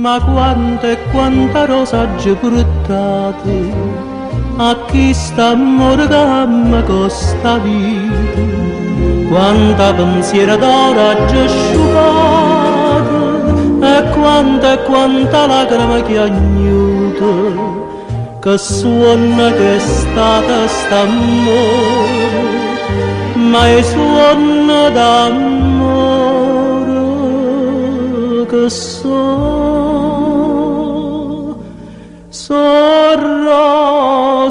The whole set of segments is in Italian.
Ma quante e quante rosaggi portate a chi sta amore che mi costa vita, quanta pensiero d'oro già asciugata e quanta lacrima chiagnuta, che suona che è stata st'amore, ma è suona d'amore che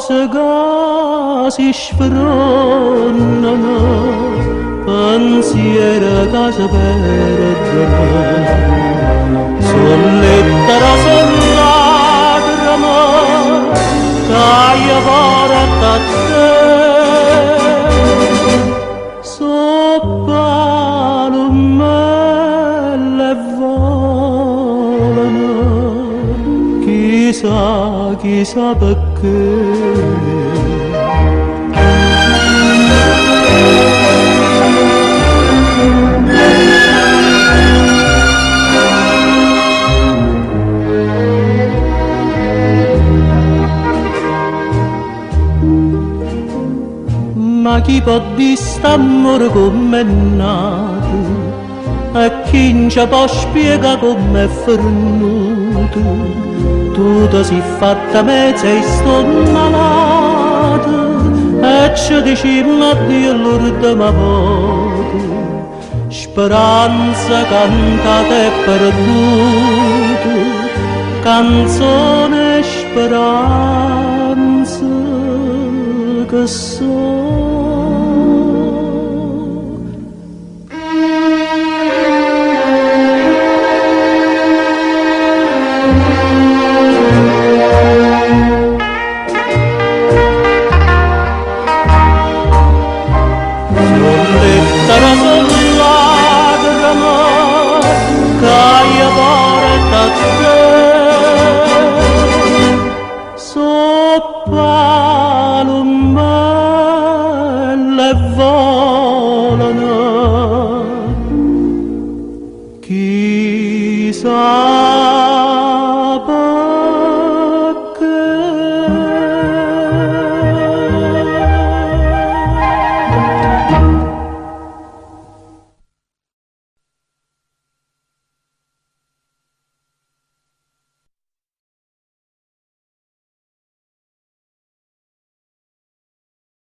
rose che si sfronnano, pensieri che si perdono, son lettere, son lacrime che io porto a te, so palomelle e volano, chissà perché. Ma chi può dire st'amore come è nato e chi non ci può spiegare come è fornuto? Tu ti sei fatta mezza e sto malato e ci diciamo addio l'ultima volta, speranza cantata e perduta, canzone e speranza che palomelle volano, chissà